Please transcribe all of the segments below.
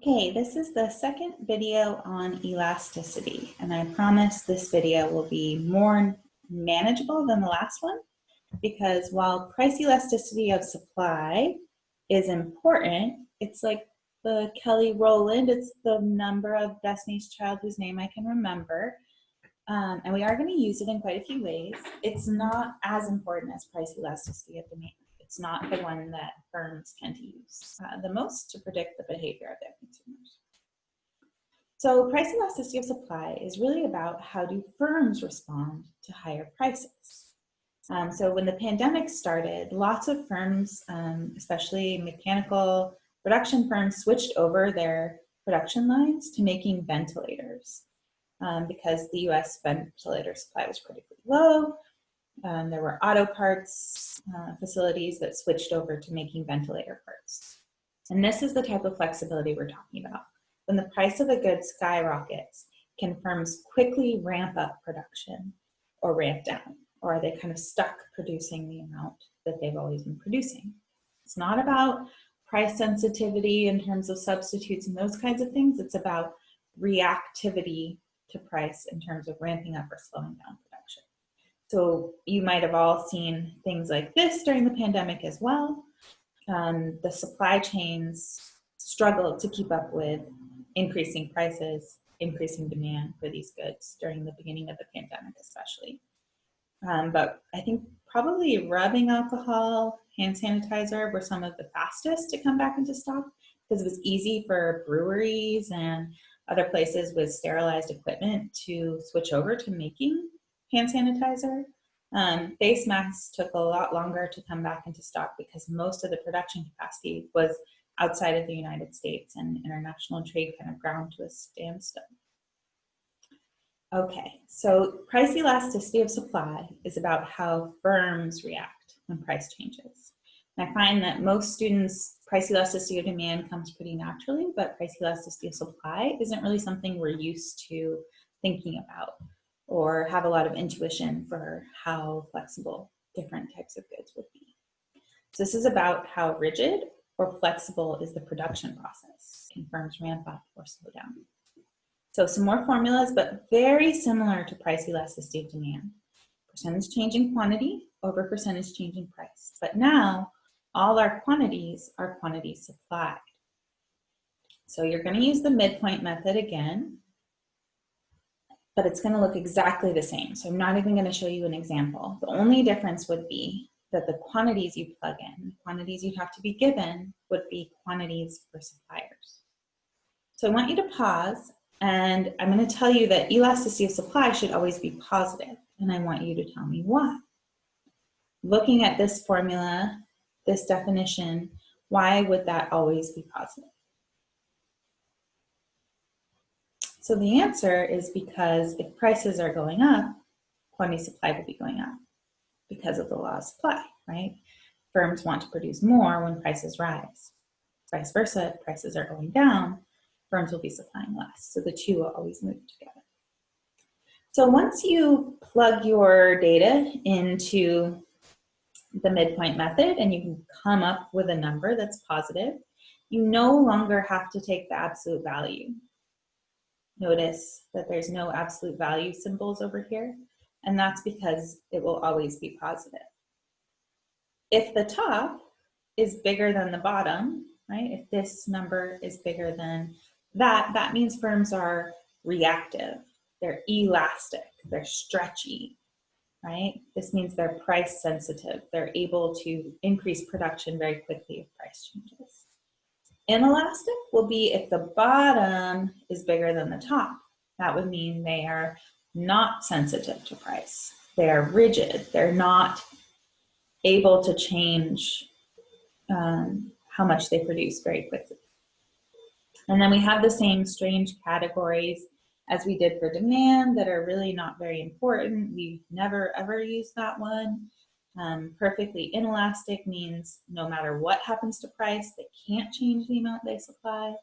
Okay, this is the second video on elasticity, and I promise this video will be more manageable than the last one, because while price elasticity of supply is important, it's like the Kelly Rowland, it's the number of Destiny's Child whose name I can remember, and we are going to use it in quite a few ways. It's not as important as price elasticity of demand. It's not the one that firms tend to use the most to predict the behavior of their consumers. So price elasticity of supply is really about how do firms respond to higher prices. So when the pandemic started, lots of firms, especially mechanical production firms, switched over their production lines to making ventilators because the US ventilator supply was critically low. There were auto parts facilities that switched over to making ventilator parts. And this is the type of flexibility we're talking about. When the price of a good skyrockets, can firms quickly ramp up production or ramp down? Or are they kind of stuck producing the amount that they've always been producing? It's not about price sensitivity in terms of substitutes and those kinds of things. It's about reactivity to price in terms of ramping up or slowing down production. So you might have all seen things like this during the pandemic as well. The supply chains struggled to keep up with increasing prices, increasing demand for these goods during the beginning of the pandemic especially. But I think probably rubbing alcohol, hand sanitizer were some of the fastest to come back into stock because it was easy for breweries and other places with sterilized equipment to switch over to making hand sanitizer. Face masks took a lot longer to come back into stock because most of the production capacity was outside of the United States and international trade kind of ground to a standstill. Okay, so price elasticity of supply is about how firms react when price changes. And I find that most students, price elasticity of demand comes pretty naturally, but price elasticity of supply isn't really something we're used to thinking about or have a lot of intuition for how flexible different types of goods would be. So this is about how rigid or flexible is the production process. Can firms ramp up or slow down? So some more formulas, but very similar to price elasticity of demand. Percentage change in quantity over percentage change in price. But now all our quantities are quantities supplied. So you're going to use the midpoint method again, but it's going to look exactly the same. So I'm not even going to show you an example. The only difference would be that the quantities you plug in, the quantities you'd have to be given would be quantities for suppliers. So I want you to pause, and I'm going to tell you that elasticity of supply should always be positive, and I want you to tell me why. Looking at this formula, this definition, why would that always be positive? So the answer is because if prices are going up, quantity supply will be going up because of the law of supply, right? Firms want to produce more when prices rise. Vice versa, if prices are going down, firms will be supplying less. So the two will always move together. So once you plug your data into the midpoint method and you can come up with a number that's positive, you no longer have to take the absolute value. Notice that there's no absolute value symbols over here, and that's because it will always be positive. If the top is bigger than the bottom, right? If this number is bigger than that, that means firms are reactive, they're elastic, they're stretchy, right? This means they're price sensitive. They're able to increase production very quickly if price changes. Inelastic will be if the bottom is bigger than the top. That would mean they are not sensitive to price. They are rigid. They're not able to change how much they produce very quickly. And then we have the same strange categories as we did for demand that are really not very important. We've never ever used that one. Perfectly inelastic means no matter what happens to price, they can't change the amount they supply.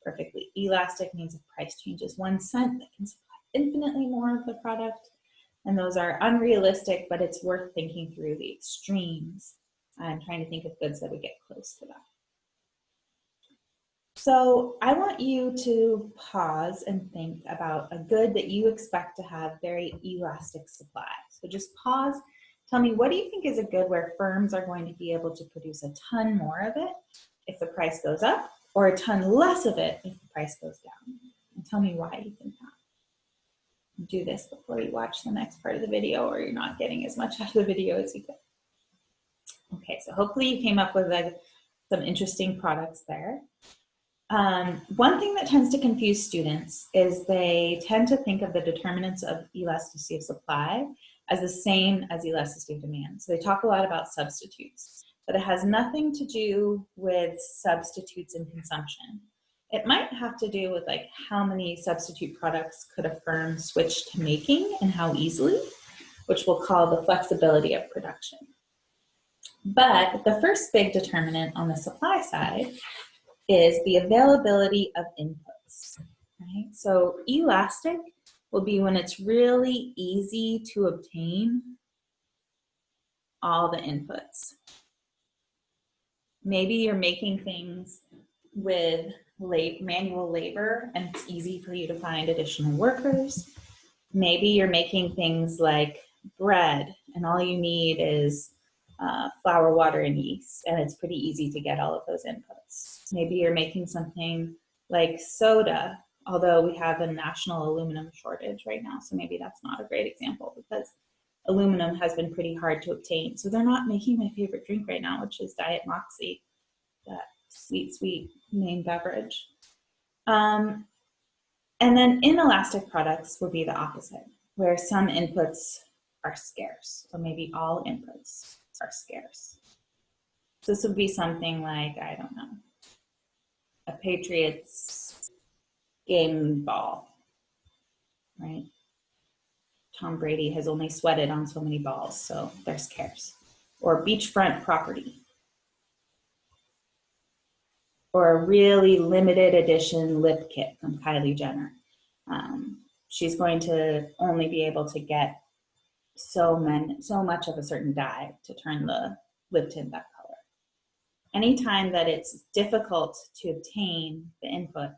Perfectly elastic means if price changes 1 cent, they can supply infinitely more of the product. And those are unrealistic, but it's worth thinking through the extremes and trying to think of goods that would get close to that. So I want you to pause and think about a good that you expect to have very elastic supply. So just pause. Tell me, what do you think is a good where firms are going to be able to produce a ton more of it if the price goes up, or a ton less of it if the price goes down? And tell me why you think that. Do this before you watch the next part of the video, or you're not getting as much out of the video as you could. Okay, so hopefully you came up with some interesting products there. One thing that tends to confuse students is they tend to think of the determinants of elasticity of supply as the same as elasticity of demand. So they talk a lot about substitutes, but it has nothing to do with substitutes in consumption. It might have to do with like how many substitute products could a firm switch to making and how easily, which we'll call the flexibility of production. But the first big determinant on the supply side is the availability of inputs, right? So elastic will be when it's really easy to obtain all the inputs. Maybe you're making things with manual labor and it's easy for you to find additional workers. Maybe you're making things like bread and all you need is flour, water, and yeast, and it's pretty easy to get all of those inputs. Maybe you're making something like soda, although we have a national aluminum shortage right now, so maybe that's not a great example because aluminum has been pretty hard to obtain. So they're not making my favorite drink right now, which is Diet Moxie, that sweet name beverage. And then inelastic products would be the opposite, where some inputs are scarce, or maybe all inputs are scarce. So this would be something like, I don't know, a Patriots game ball, right? Tom Brady has only sweated on so many balls, so they're scarce. Or beachfront property. Or a really limited edition lip kit from Kylie Jenner. She's going to only be able to get so much of a certain dye to turn the lip tint that color. Anytime that it's difficult to obtain the input,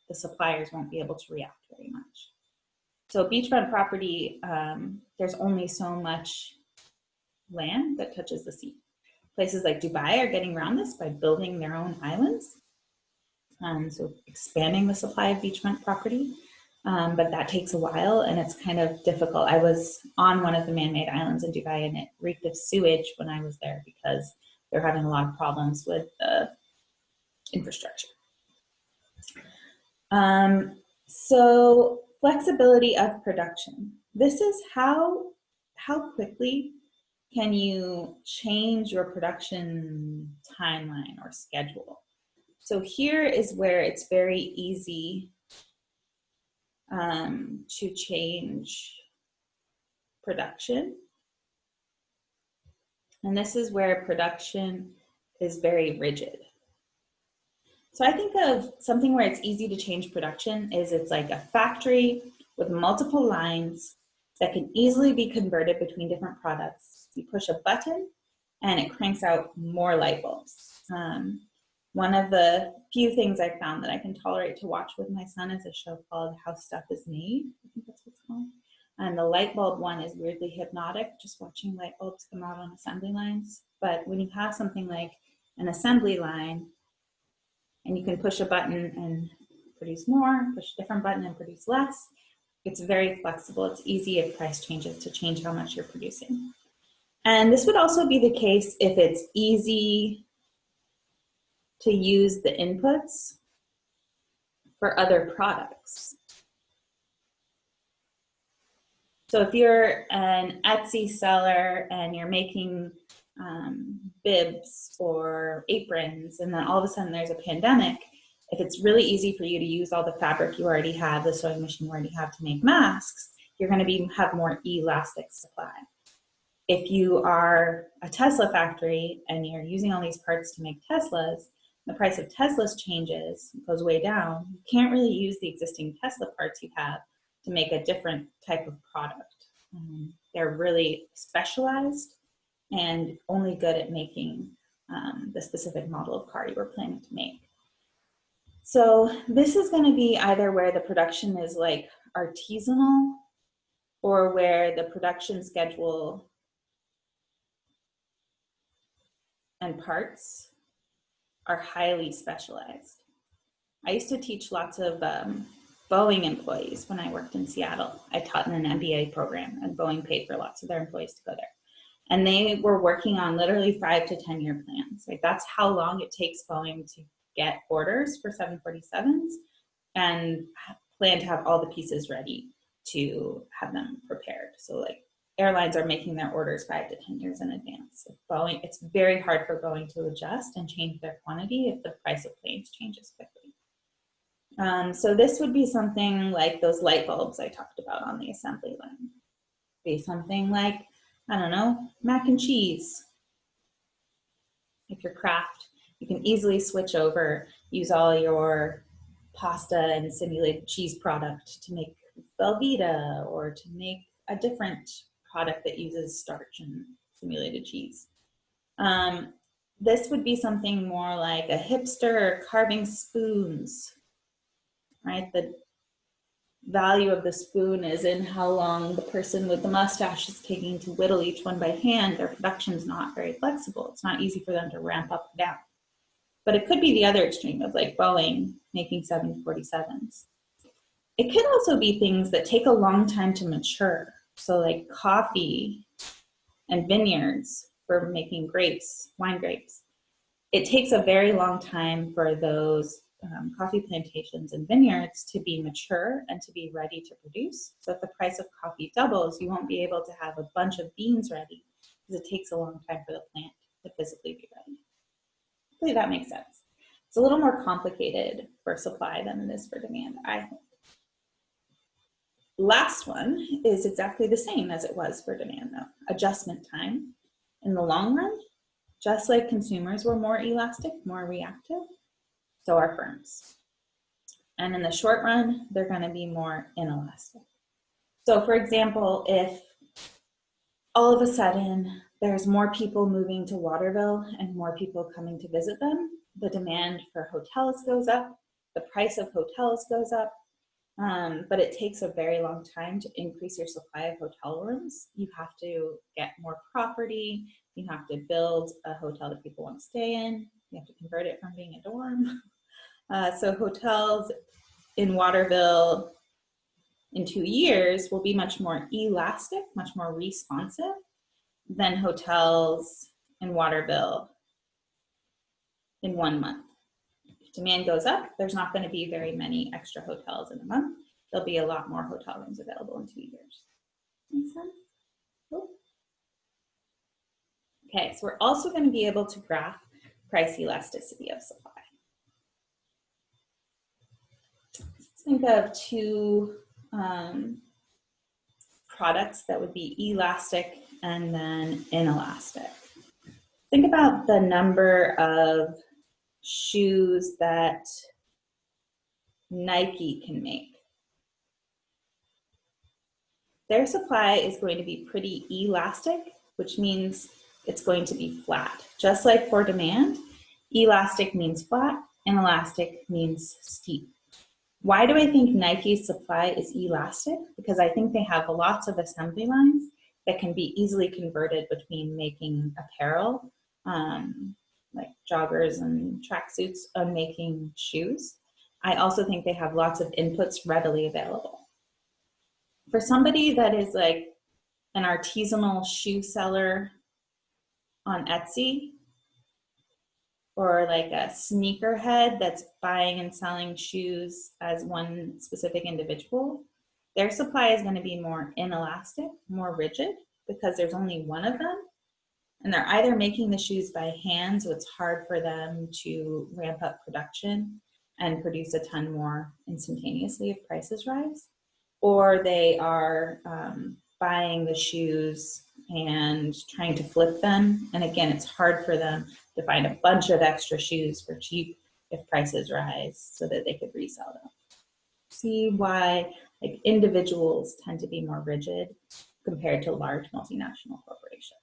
the suppliers won't be able to react very much. So beachfront property, there's only so much land that touches the sea. Places like Dubai are getting around this by building their own islands. So expanding the supply of beachfront property, but that takes a while and it's kind of difficult. I was on one of the man-made islands in Dubai and it reeked of sewage when I was there because they're having a lot of problems with the infrastructure. So flexibility of production. This is how quickly can you change your production timeline or schedule. So here is where it's very easy to change production. And this is where production is very rigid. So I think of something where it's easy to change production is it's like a factory with multiple lines that can easily be converted between different products. You push a button and it cranks out more light bulbs. One of the few things I found that I can tolerate to watch with my son is a show called How Stuff Is Made. I think that's what it's called. And the light bulb one is weirdly hypnotic, just watching light bulbs come out on assembly lines. But when you have something like an assembly line, and you can push a button and produce more, push a different button and produce less, it's very flexible. It's easy if price changes to change how much you're producing. And this would also be the case if it's easy to use the inputs for other products. So if you're an Etsy seller and you're making bibs or aprons, and then all of a sudden there's a pandemic, if it's really easy for you to use all the fabric you already have, the sewing machine you already have to make masks, you're going to have more elastic supply. If you are a Tesla factory and you're using all these parts to make Teslas, the price of Teslas changes, goes way down, you can't really use the existing Tesla parts you have to make a different type of product. They're really specialized and only good at making the specific model of car you were planning to make. So this is going to be either where the production is like artisanal or where the production schedule and parts are highly specialized. I used to teach lots of Boeing employees when I worked in Seattle. I taught in an MBA program, and Boeing paid for lots of their employees to go there. And they were working on literally 5 to 10 year plans. Like that's how long it takes Boeing to get orders for 747s and plan to have all the pieces ready to have them prepared. So like airlines are making their orders 5 to 10 years in advance. So Boeing, it's very hard for Boeing to adjust and change their quantity if the price of planes changes quickly. So this would be something like those light bulbs I talked about on the assembly line. Be something like, I don't know, mac and cheese. If you're Kraft, you can easily switch over, use all your pasta and simulated cheese product to make Velveeta or to make a different product that uses starch and simulated cheese. This would be something more like a hipster carving spoons, right? The value of the spoon is in how long the person with the mustache is taking to whittle each one by hand. Their production's not very flexible. It's not easy for them to ramp up and down. But it could be the other extreme of like Boeing making 747s. It could also be things that take a long time to mature. So like coffee and vineyards for making grapes, wine grapes. It takes a very long time for those coffee plantations and vineyards to be mature and to be ready to produce. So if the price of coffee doubles, you won't be able to have a bunch of beans ready because it takes a long time for the plant to physically be ready. Hopefully that makes sense. It's a little more complicated for supply than it is for demand, I think. Last one is exactly the same as it was for demand though. Adjustment time. In the long run, just like consumers were more elastic, more reactive, so are firms. And in the short run, they're going to be more inelastic. So for example, if all of a sudden there's more people moving to Waterville and more people coming to visit them, the demand for hotels goes up, the price of hotels goes up, but it takes a very long time to increase your supply of hotel rooms. You have to get more property, you have to build a hotel that people want to stay in, you have to convert it from being a dorm. So hotels in Waterville in 2 years will be much more elastic, much more responsive than hotels in Waterville in 1 month. If demand goes up, there's not going to be very many extra hotels in a month. There'll be a lot more hotel rooms available in 2 years. Make sense? Cool. Okay, so we're also going to be able to graph price elasticity of supply. Let's think of two products that would be elastic and then inelastic. Think about the number of shoes that Nike can make. Their supply is going to be pretty elastic, which means it's going to be flat. Just like for demand, elastic means flat, inelastic means steep. Why do I think Nike's supply is elastic? Because I think they have lots of assembly lines that can be easily converted between making apparel, like joggers and tracksuits, and making shoes. I also think they have lots of inputs readily available. For somebody that is like an artisanal shoe seller on Etsy, or like a sneakerhead that's buying and selling shoes as one specific individual, their supply is going to be more inelastic, more rigid, because there's only one of them. And they're either making the shoes by hand, so it's hard for them to ramp up production and produce a ton more instantaneously if prices rise, or they are buying the shoes and trying to flip them. And again, it's hard for them to find a bunch of extra shoes for cheap if prices rise so that they could resell them. See why like individuals tend to be more rigid compared to large multinational corporations.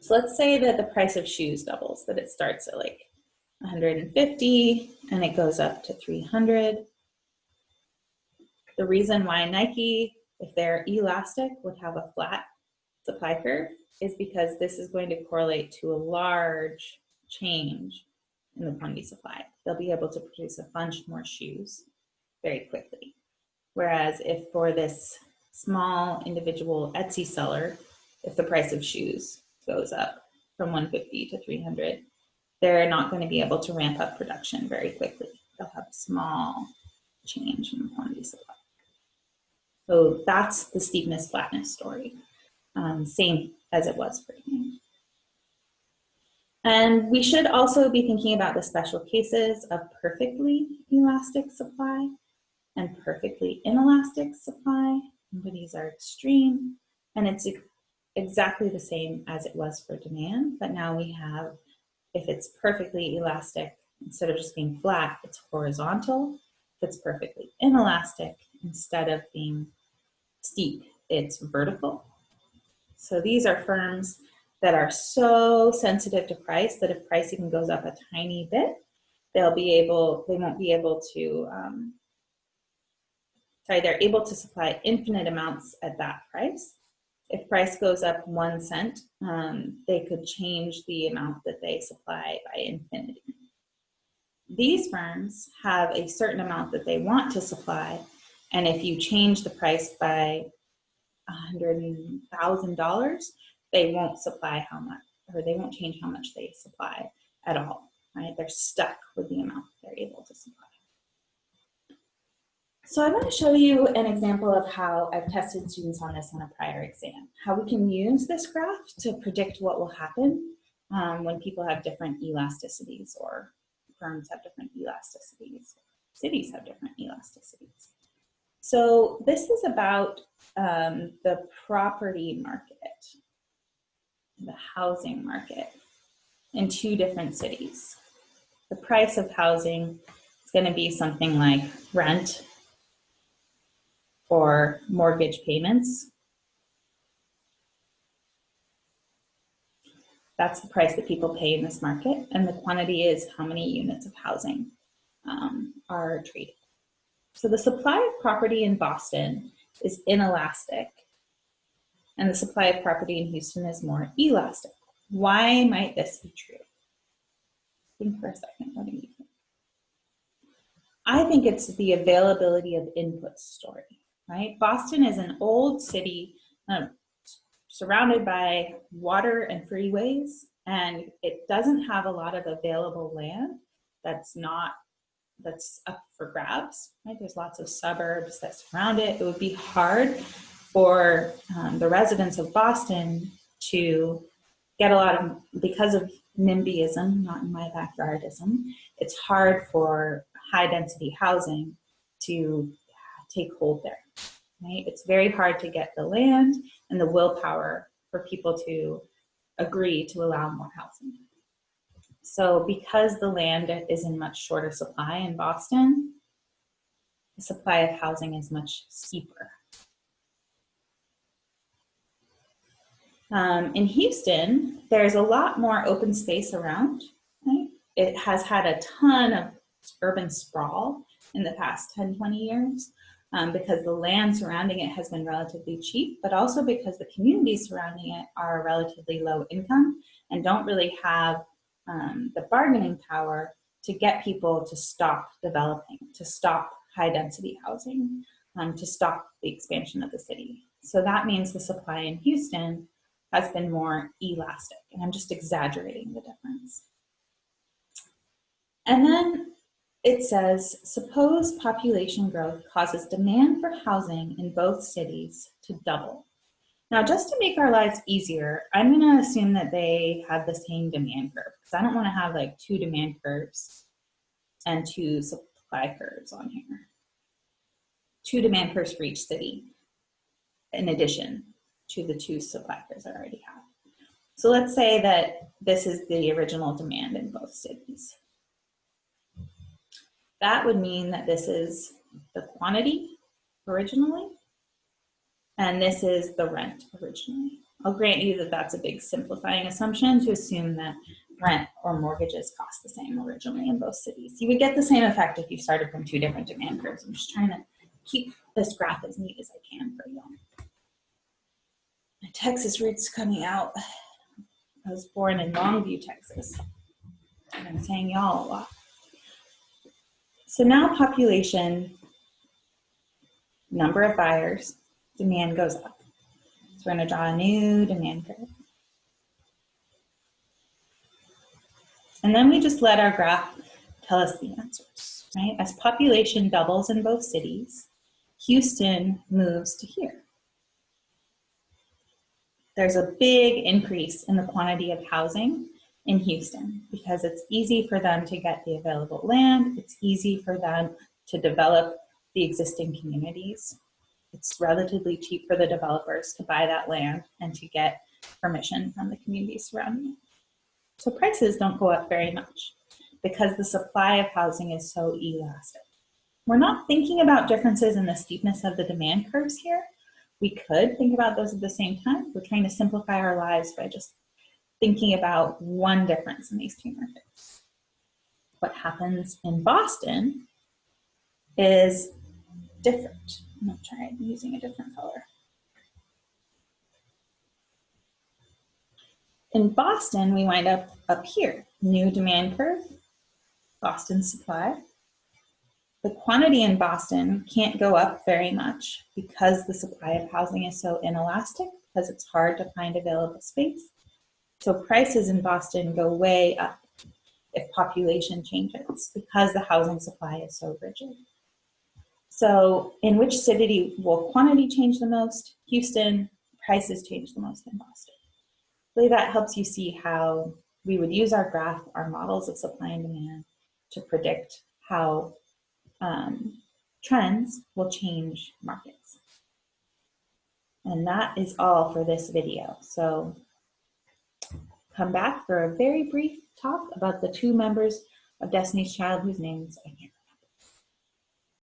So let's say that the price of shoes doubles, that it starts at like 150 and it goes up to 300. The reason why Nike, if they're elastic, would have a flat supply curve is because this is going to correlate to a large change in the quantity supply. They'll be able to produce a bunch more shoes very quickly. Whereas if for this small individual Etsy seller, if the price of shoes goes up from 150 to 300, they're not going to be able to ramp up production very quickly. They'll have a small change in the quantity supply. So that's the steepness flatness story. Same as it was for demand. And we should also be thinking about the special cases of perfectly elastic supply and perfectly inelastic supply. These are extreme, and it's exactly the same as it was for demand, but now we have, if it's perfectly elastic, instead of just being flat, it's horizontal. If it's perfectly inelastic, instead of being steep, it's vertical. So these are firms that are so sensitive to price that if price even goes up a tiny bit, they won't be able to, they're able to supply infinite amounts at that price. If price goes up 1 cent, they could change the amount that they supply by infinity. These firms have a certain amount that they want to supply, and if you change the price by $100,000, they won't supply how much, or they won't change how much they supply at all, right? They're stuck with the amount they're able to supply. So I want to show you an example of how I've tested students on this on a prior exam, how we can use this graph to predict what will happen when people have different elasticities, or firms have different elasticities, cities have different elasticities. So this is about the property market, the housing market in 2 different cities. The price of housing is going to be something like rent or mortgage payments. That's the price that people pay in this market, and the quantity is how many units of housing are traded. So the supply of property in Boston is inelastic, and the supply of property in Houston is more elastic. Why might this be true? Think for a second, what do you think? I think it's the availability of input story, right? Boston is an old city surrounded by water and freeways, and it doesn't have a lot of available land that's up for grabs, right? There's lots of suburbs that surround it. It would be hard for the residents of Boston to get a lot of, because of NIMBYism, not in my backyardism, it's hard for high density housing to take hold there, right? It's very hard to get the land and the willpower for people to agree to allow more housing. So because the land is in much shorter supply in Boston, the supply of housing is much steeper. In Houston, there's a lot more open space around, right? It has had a ton of urban sprawl in the past 10, 20 years because the land surrounding it has been relatively cheap, but also because the communities surrounding it are relatively low income and don't really have the bargaining power to get people to stop developing, to stop high density housing, to stop the expansion of the city. So that means the supply in Houston has been more elastic, and I'm just exaggerating the difference. And then it says, suppose population growth causes demand for housing in both cities to double. Now, just to make our lives easier, I'm going to assume that they have the same demand curve, because I don't want to have like 2 demand curves and 2 supply curves on here. 2 demand curves for each city, in addition to the 2 supply curves I already have. So let's say that this is the original demand in both cities. That would mean that this is the quantity originally, and this is the rent originally. I'll grant you that that's a big simplifying assumption to assume that rent or mortgages cost the same originally in both cities. You would get the same effect if you started from two different demand curves. I'm just trying to keep this graph as neat as I can for y'all. My Texas roots coming out. I was born in Longview, Texas. And I'm saying y'all a lot. So now population, number of buyers, demand goes up. So we're going to draw a new demand curve. And then we just let our graph tell us the answers, right? As population doubles in both cities, Houston moves to here. There's a big increase in the quantity of housing in Houston because it's easy for them to get the available land. It's easy for them to develop the existing communities. It's relatively cheap for the developers to buy that land and to get permission from the communities surrounding it. So prices don't go up very much because the supply of housing is so elastic. We're not thinking about differences in the steepness of the demand curves here. We could think about those at the same time. We're trying to simplify our lives by just thinking about one difference in these two markets. What happens in Boston is different. I'm going to try using a different color. In Boston, we wind up here, new demand curve, Boston supply. The quantity in Boston can't go up very much because the supply of housing is so inelastic, because it's hard to find available space. So prices in Boston go way up if population changes because the housing supply is so rigid. So in which city will quantity change the most? Houston. Prices change the most in Boston. Really, that helps you see how we would use our graph, our models of supply and demand to predict how trends will change markets. And that is all for this video. So come back for a very brief talk about the two members of Destiny's Child whose names I can't